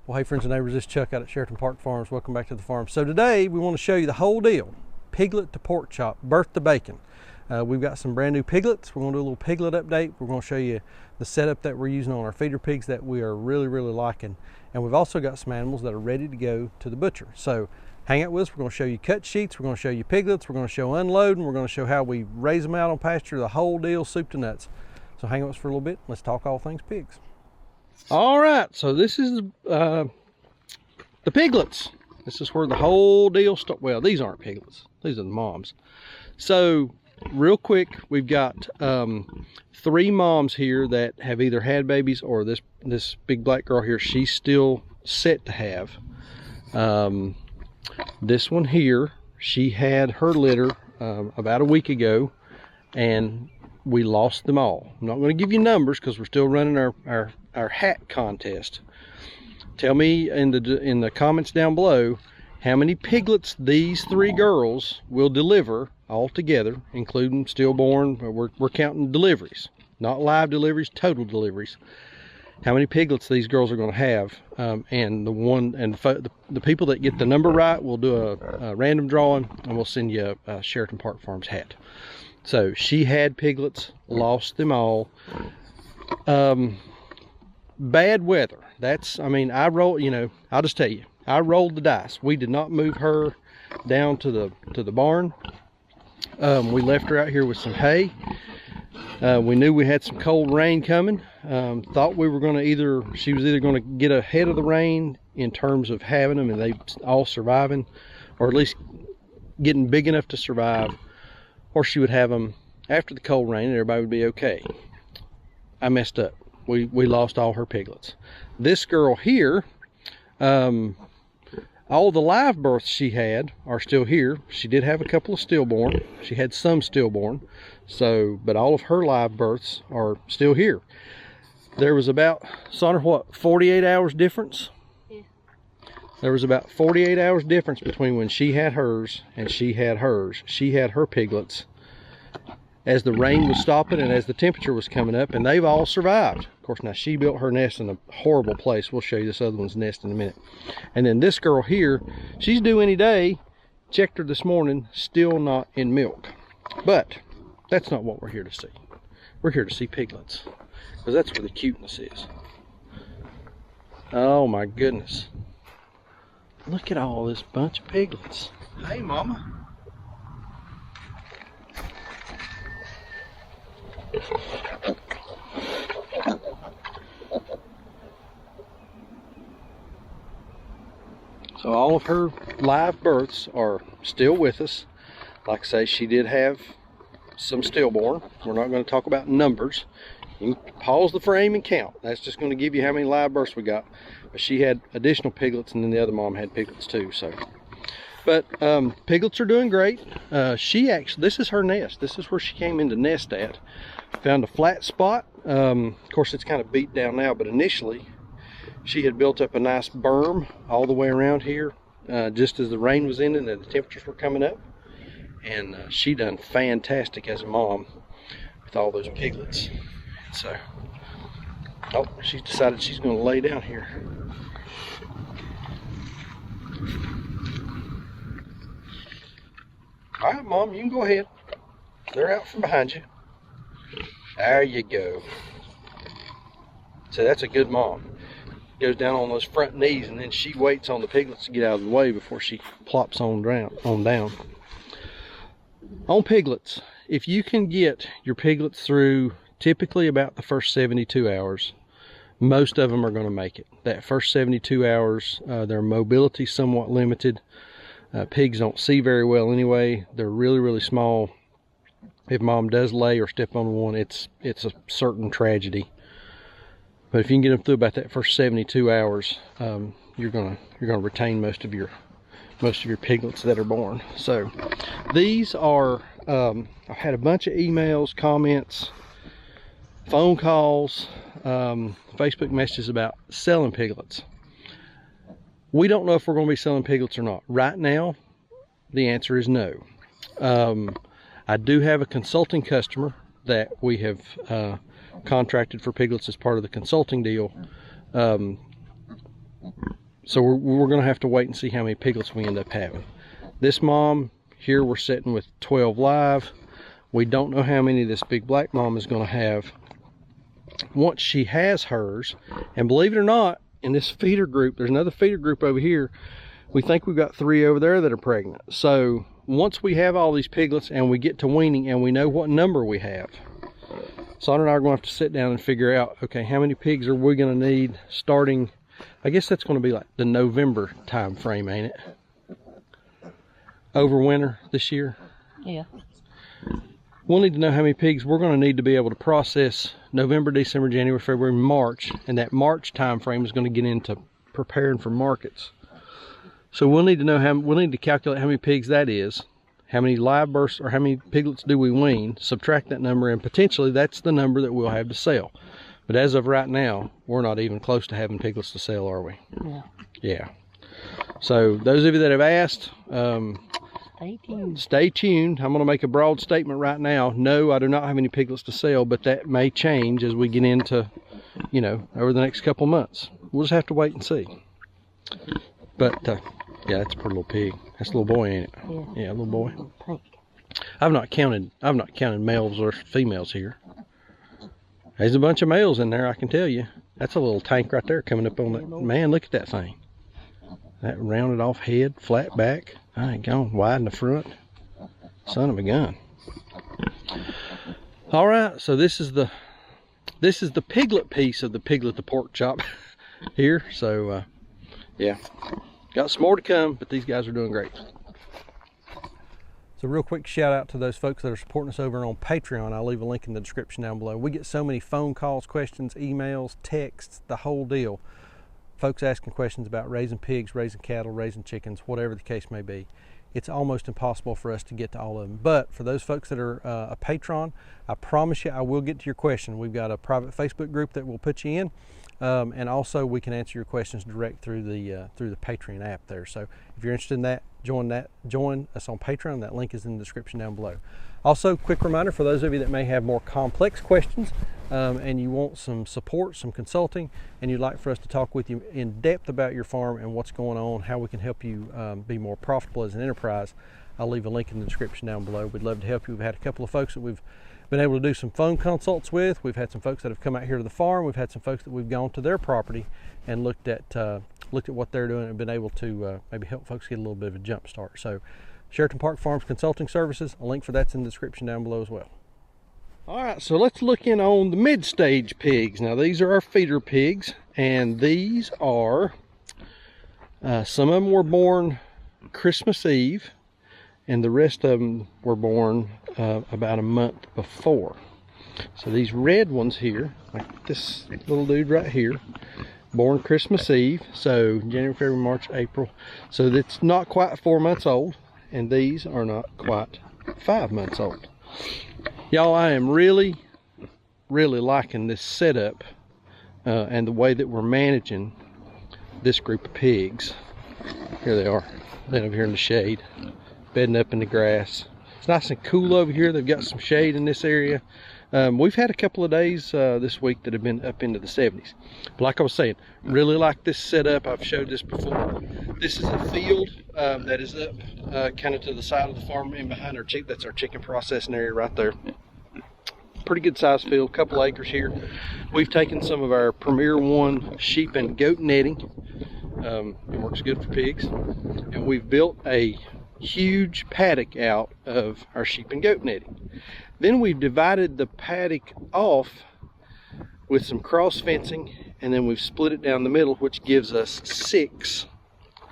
Well, hey friends and neighbors, this is Chuck out at Sheraton Park Farms. Welcome back to the farm. So today we want to show you the whole deal. Piglet to pork chop, birth to bacon. We've got some brand new piglets. We're going to do a little piglet update. We're going to show you the setup that we're using on our feeder pigs that we are really liking. And we've also got some animals that are ready to go to the butcher. So hang out with us. We're going to show you cut sheets. We're going to show you piglets. We're going to show unloading. We're going to show how we raise them out on pasture, the whole deal, soup to nuts. So hang out with us for a little bit. Let's talk all things pigs. All right, so this is the piglets. This is where the whole deal starts. Well, these aren't piglets. These are the moms. So real quick, we've got 3 moms here that have either had babies or this big black girl here, she's still set to have. This one here, she had her litter about a week ago, and we lost them all. I'm not going to give you numbers because we're still running our hat contest. Tell me in the comments down below how many piglets these 3 girls will deliver all together, including stillborn. We're counting deliveries, not live deliveries, total deliveries. How many piglets these girls are going to have, and the people that get the number right, we'll do a random drawing, and we'll send you a Sheraton Park Farms hat. So she had piglets, lost them all. Bad weather. I roll, I'll just tell you, I rolled the dice. We did not move her down to the barn. We left her out here with some hay. We knew we had some cold rain coming. Thought we were going to she was either going to get ahead of the rain in terms of having them and they all surviving, or at least getting big enough to survive, or she would have them after the cold rain and everybody would be okay. I messed up. We lost all her piglets. This girl here, all the live births she had are still here. She did have a couple of stillborn. She had some stillborn, but all of her live births are still here. There was about, Sonner, what, 48 hours difference? Yeah. There was about 48 hours difference between when she had hers and she had hers. She had her piglets as the rain was stopping and as the temperature was coming up, and they've all survived. Of course, now she built her nest in a horrible place. We'll show you this other one's nest in a minute. And then this girl here, she's due any day. Checked her this morning, still not in milk. But that's not what we're here to see. We're here to see piglets, because that's where the cuteness is. Oh my goodness. Look at all this bunch of piglets. Hey, mama. So all of her live births are still with us. Like I say, she did have some stillborn. We're not going to talk about numbers. You can pause the frame and count. That's just going to give you how many live births we got. But she had additional piglets, and then the other mom had piglets too. But piglets are doing great. This is her nest. This is where she came in to nest at. Found a flat spot. Of course, it's kind of beat down now, but initially she had built up a nice berm all the way around here, just as the rain was ending and the temperatures were coming up. And she done fantastic as a mom with all those piglets. So, oh, she's decided she's going to lay down here. All right, Mom, you can go ahead. They're out from behind you. There you go. So that's a good mom. Goes down on those front knees, and then she waits on the piglets to get out of the way before she plops on down. On piglets, if you can get your piglets through typically about the first 72 hours, most of them are going to make it. That first 72 hours, their mobility is somewhat limited. Pigs don't see very well anyway. They're really small. If mom does lay or step on one, it's a certain tragedy. But if you can get them through about that first 72 hours, you're gonna retain most of your piglets that are born. So these are I've had a bunch of emails, comments, phone calls, Facebook messages about selling piglets. We don't know if we're going to be selling piglets or not. Right now, the answer is no. I do have a consulting customer that we have contracted for piglets as part of the consulting deal. So we're going to have to wait and see how many piglets we end up having. This mom here, we're sitting with 12 live. We don't know how many this big black mom is going to have once she has hers. And believe it or not, in this feeder group, there's another feeder group over here. We think we've got 3 over there that are pregnant. So once we have all these piglets and we get to weaning and we know what number we have, Sandra and I are going to have to sit down and figure out, okay, how many pigs are we going to need starting, I guess that's going to be like the November time frame, ain't it? Over winter this year? Yeah. We'll need to know how many pigs we're going to need to be able to process November, December, January, February, March. And that March time frame is going to get into preparing for markets. So we'll need to know we'll need to calculate how many pigs that is, how many live births or how many piglets do we wean, subtract that number, and potentially that's the number that we'll have to sell. But as of right now, we're not even close to having piglets to sell, are we? Yeah. Yeah. So those of you that have asked, stay tuned. Stay tuned. I'm going to make a broad statement right now. No, I do not have any piglets to sell, but that may change as we get into, you know, over the next couple months. We'll just have to wait and see. But yeah, that's a pretty little pig. That's a little boy, ain't it? Yeah. Yeah, a little boy. Pink. I've not counted males or females here. There's a bunch of males in there, I can tell you. That's a little tank right there coming up on that. Man, look at that thing. That rounded off head, flat back. I ain't gone wide in the front. Son of a gun. All right, so this is the piglet piece of the Piglet the pork chop here. So yeah, got some more to come, but these guys are doing great. So real quick shout out to those folks that are supporting us over on Patreon. I'll leave a link in the description down below. We get so many phone calls, questions, emails, texts, the whole deal. Folks asking questions about raising pigs, raising cattle, raising chickens, whatever the case may be. It's almost impossible for us to get to all of them. But for those folks that are a patron, I promise you I will get to your question. We've got a private Facebook group that will put you in. And also we can answer your questions direct through the Patreon app there. So if you're interested in that, join us on Patreon. That link is in the description down below. Also, quick reminder for those of you that may have more complex questions and you want some support, some consulting, and you'd like for us to talk with you in depth about your farm and what's going on, how we can help you be more profitable as an enterprise, I'll leave a link in the description down below. We'd love to help you. We've had a couple of folks that we've been able to do some phone consults with. We've had some folks that have come out here to the farm. We've had some folks that we've gone to their property and looked at what they're doing and been able to maybe help folks get a little bit of a jump start. So Sheraton Park Farms Consulting Services, a link for that's in the description down below as well. All right, so let's look in on the mid-stage pigs. Now these are our feeder pigs, and these are, some of them were born Christmas Eve, and the rest of them were born about a month before. So these red ones here, like this little dude right here, born Christmas Eve, so January, February, March, April. So that's not quite 4 months old, and these are not quite 5 months old. Y'all, I am really liking this setup and the way that we're managing this group of pigs. Here they are, laying over here in the shade, bedding up in the grass. It's nice and cool over here. They've got some shade in this area. We've had a couple of days this week that have been up into the 70s. But like I was saying, really like this setup. I've showed this before. This is a field that is up kind of to the side of the farm and behind our chick. That's our chicken processing area right there. Pretty good sized field, couple acres here. We've taken some of our Premier One sheep and goat netting. It works good for pigs. And we've built a huge paddock out of our sheep and goat netting. Then we've divided the paddock off with some cross fencing, and then we've split it down the middle, which gives us 6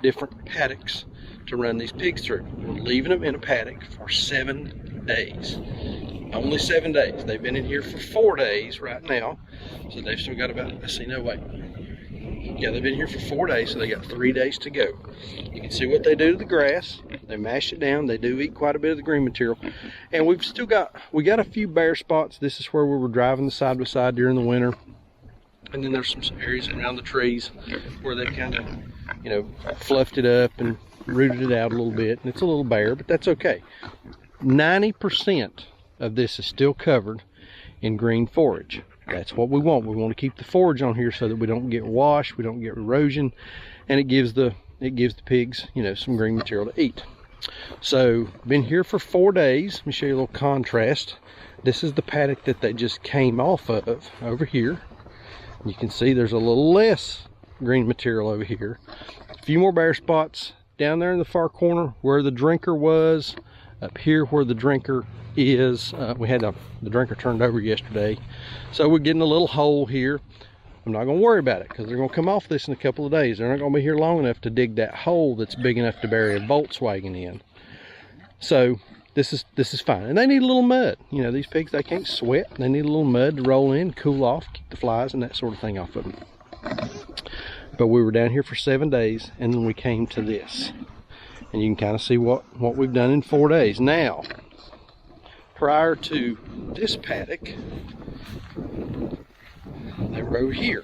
different paddocks to run these pigs through. We're leaving them in a paddock for 7 days. Only 7 days. They've been in here for 4 days right now, so they've still got about, let's see, no wait. Yeah, they've been here for 4 days, so they got 3 days to go. You can see what they do to the grass. They mash it down. They do eat quite a bit of the green material. And we got a few bare spots. This is where we were driving the side by side during the winter. And then there's some areas around the trees where they kind of, you know, fluffed it up and rooted it out a little bit. And it's a little bare, but that's okay. 90% of this is still covered in green forage. That's what we want. We want to keep the forage on here so that we don't get wash, we don't get erosion, and it gives the pigs, you know, some green material to eat. So been here for 4 days. Let me show you a little contrast. This is the paddock that they just came off of over here. You can see there's a little less green material over here. A few more bare spots down there in the far corner where the drinker was. Up here where the drinker is, we had the drinker turned over yesterday, so we're getting a little hole here. I'm not going to worry about it because they're going to come off this in a couple of days. They're not going to be here long enough to dig that hole that's big enough to bury a Volkswagen in. So this is fine, and they need a little mud. You know, these pigs, they can't sweat. They need a little mud to roll in, cool off, keep the flies and that sort of thing off of them. But we were down here for 7 days, and then we came to this. And you can kind of see what we've done in 4 days. Now, prior to this paddock, they were over here.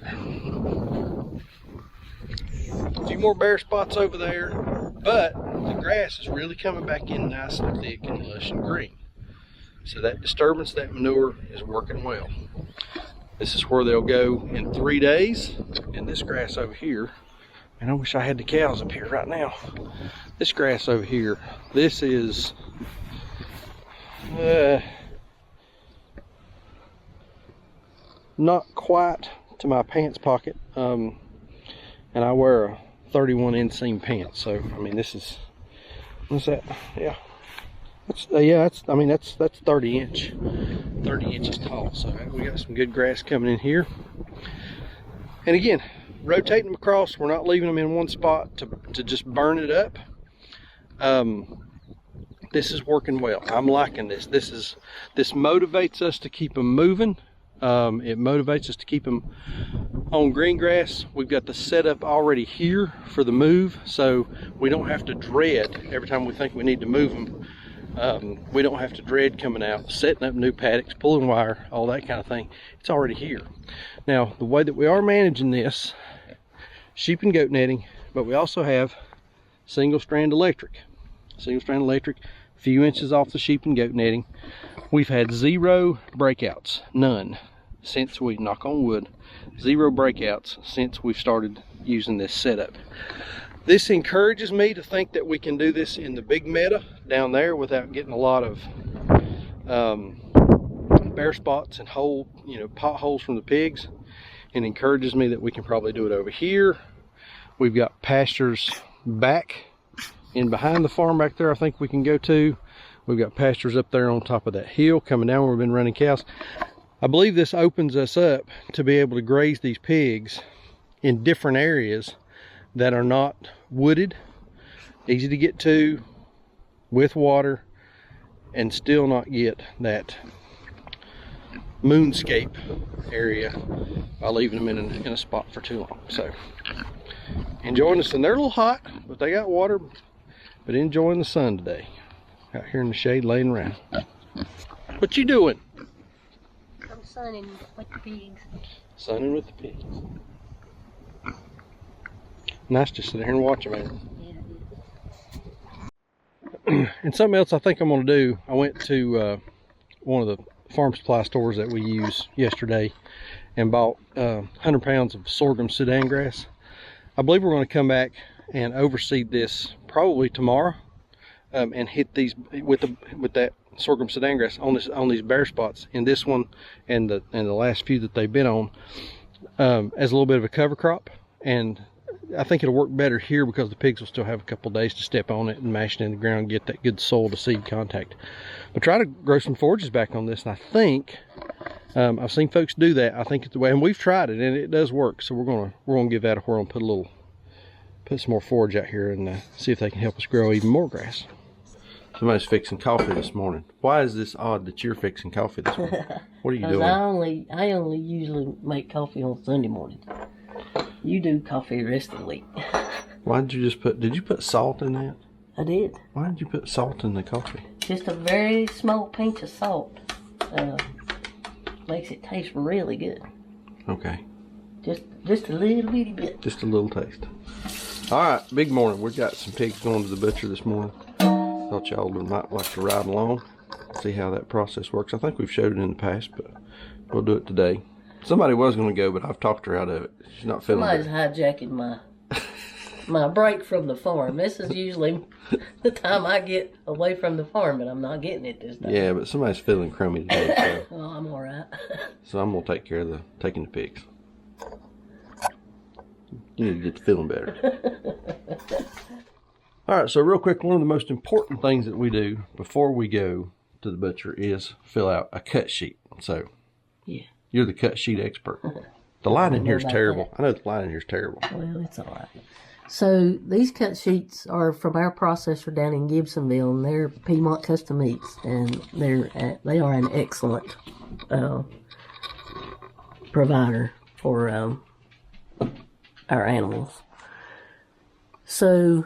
A few more bare spots over there, but the grass is really coming back in nice and thick and lush and green. So that disturbance, that manure is working well. This is where they'll go in 3 days. And this grass over here, and I wish I had the cows up here right now. This grass over here, this is not quite to my pants pocket, and I wear a 31 inseam pants, so I mean this is, what's that? Yeah, that's 30 inches tall. So we got some good grass coming in here, and again, rotating them across. We're not leaving them in one spot to just burn it up. This is working well. I'm liking this. This motivates us to keep them moving. It motivates us to keep them on green grass. We've got the setup already here for the move, so we don't have to dread every time we think we need to move them. We don't have to dread coming out, setting up new paddocks, pulling wire, all that kind of thing. It's already here. Now, the way that we are managing this, sheep and goat netting, but we also have single strand electric, a few inches off the sheep and goat netting. We've had 0 breakouts, none, since we, knock on wood, 0 breakouts since we've started using this setup. This encourages me to think that we can do this in the big meadow down there without getting a lot of bare spots and potholes from the pigs. It encourages me that we can probably do it over here. We've got pastures back in behind the farm back there I think we can go to. We've got pastures up there on top of that hill coming down where we've been running cows. I believe this opens us up to be able to graze these pigs in different areas that are not wooded, easy to get to, with water, and still not get that moonscape area by leaving them in a spot for too long. So enjoying this, and they're a little hot, but they got water, but enjoying the sun today out here in the shade laying around. What you doing? I'm sunning with the pigs. Sunning with the pigs. Nice to sit there and watch them, man. Yeah. And something else I think I'm going to do, I went to one of the farm supply stores that we use yesterday and bought 100 pounds of sorghum Sudan grass. I believe we're going to come back and overseed this probably tomorrow, and hit these with that sorghum Sudan grass on these bare spots in this one and the last few that they've been on, as a little bit of a cover crop. And I think it'll work better here because the pigs will still have a couple days to step on it and mash it in the ground and get that good soil to seed contact. But try to grow some forages back on this, and I think I've seen folks do that. I think it's the way, and we've tried it and it does work. So we're gonna give that a whirl and put some more forage out here and see if they can help us grow even more grass. Somebody's fixing coffee this morning. Why is this odd that you're fixing coffee this morning? What are you doing? I only usually make coffee on Sunday morning. You do coffee the rest of the week. Why did you did you put salt in that? I did. Why did you put salt in the coffee? Just a very small pinch of salt. Makes it taste really good. Okay. Just a little bitty bit. Just a little taste. All right, big morning. We've got some pigs going to the butcher this morning. Thought y'all might like to ride along, see how that process works. I think we've showed it in the past, but we'll do it today. Somebody was going to go, but I've talked her out of it. She's not feeling Somebody's good. hijacking my break from the farm. This is usually the time I get away from the farm, but I'm not getting it this time. Yeah, but somebody's feeling crummy today. So, Oh, I'm all right. so I'm going to take care of taking the pigs. You need to get to feeling better. All right, so real quick, one of the most important things that we do before we go to the butcher is fill out a cut sheet. So, Yeah. You're the cut sheet expert. The line in here is terrible. That. I know the line in here is terrible. Well, it's all right. So these cut sheets are from our processor down in Gibsonville, and they're Piedmont Custom Meats, and they are an excellent provider for our animals. So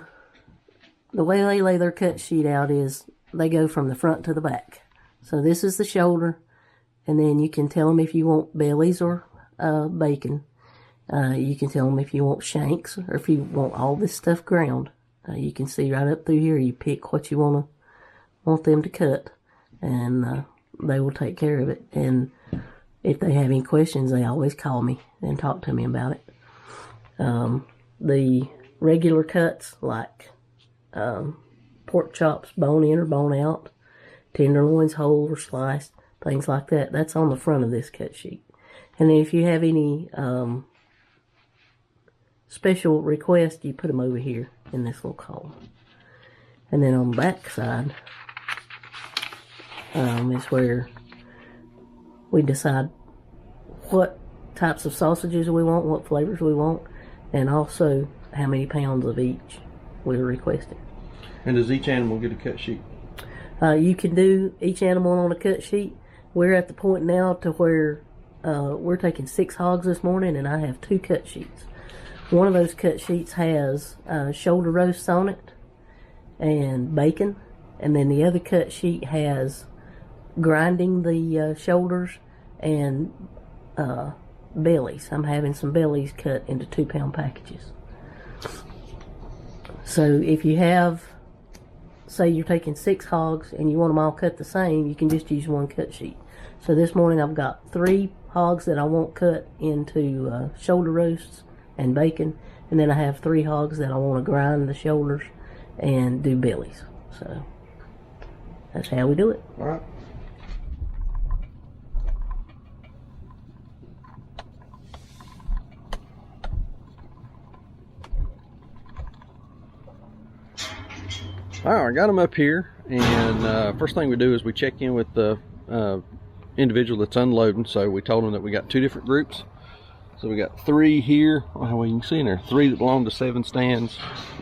the way they lay their cut sheet out is they go from the front to the back. So this is the shoulder. And then you can tell them if you want bellies or bacon. You can tell them if you want shanks or if you want all this stuff ground. You can see right up through here. You pick what you want them to cut, and they will take care of it. And if they have any questions, they always call me and talk to me about it. The regular cuts like pork chops, bone in or bone out, tenderloins whole or sliced, things like that. That's on the front of this cut sheet. And then if you have any special requests, you put them over here in this little column. And then on the back side is where we decide what types of sausages we want, what flavors we want, and also how many pounds of each we're requesting. And does each animal get a cut sheet? You can do each animal on a cut sheet. We're at the point now to where we're taking 6 hogs this morning, and I have 2 cut sheets. One of those cut sheets has shoulder roasts on it and bacon, and then the other cut sheet has grinding the shoulders and bellies. I'm having some bellies cut into 2-pound packages. So if you have, say you're taking 6 hogs and you want them all cut the same, you can just use one cut sheet. So this morning I've got 3 hogs that I want cut into shoulder roasts and bacon, and then I have 3 hogs that I want to grind the shoulders and do bellies. So that's how we do it. All right. All right, I got them up here, and first thing we do is we check in with the individual that's unloading. So we told them that we got 2 different groups. So we got 3 here. Well, you can see in there 3 that belong to 7 stands,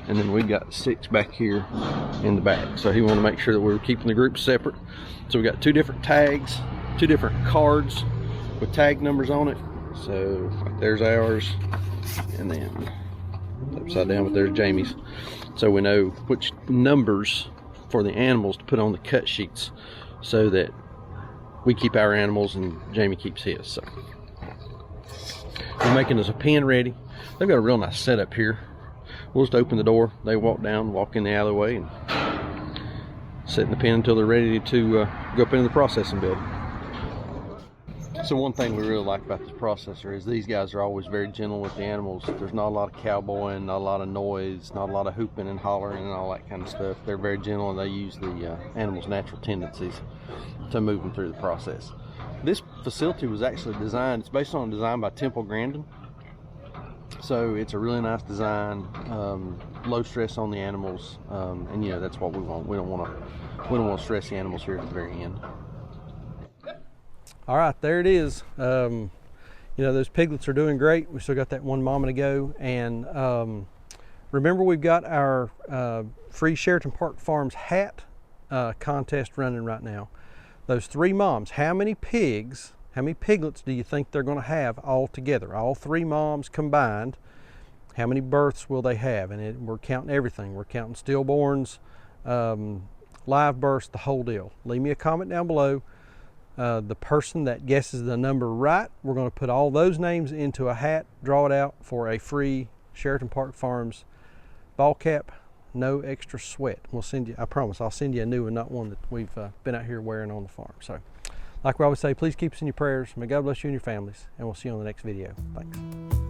and then we got 6 back here in the back. So he wanted to make sure that we were keeping the groups separate. So we got 2 different tags, 2 different cards with tag numbers on it. So like there's ours, and then upside down, but there's Jamie's. So we know which numbers for the animals to put on the cut sheets, so that we keep our animals and Jamie keeps his. So we're making us a pen ready. They've got a real nice setup here. We'll just open the door, they walk down, walk in the alleyway, and sit in the pen until they're ready to go up into the processing building. So one thing we really like about this processor is these guys are always very gentle with the animals. There's not a lot of cowboying, not a lot of noise, not a lot of hooping and hollering and all that kind of stuff. They're very gentle, and they use the animals' natural tendencies to move them through the process. This facility was actually designed, it's based on a design by Temple Grandin. So it's a really nice design, low stress on the animals, and you know, that's what we want. We don't want to stress the animals here at the very end. All right, there it is. You know, those piglets are doing great. We still got that 1 mama to go. And remember, we've got our free Sheraton Park Farms hat contest running right now. Those 3 moms, how many piglets do you think they're going to have all together? All 3 moms combined, how many births will they have? And we're counting everything. We're counting stillborns, live births, the whole deal. Leave me a comment down below. The person that guesses the number right, we're going to put all those names into a hat, draw it out for a free Sheraton Park Farms ball cap, no extra sweat. We'll send you, I promise, I'll send you a new one, not one that we've been out here wearing on the farm. So Like we always say, please keep us in your prayers. May God bless you and your families, and we'll see you on the next video. Thanks.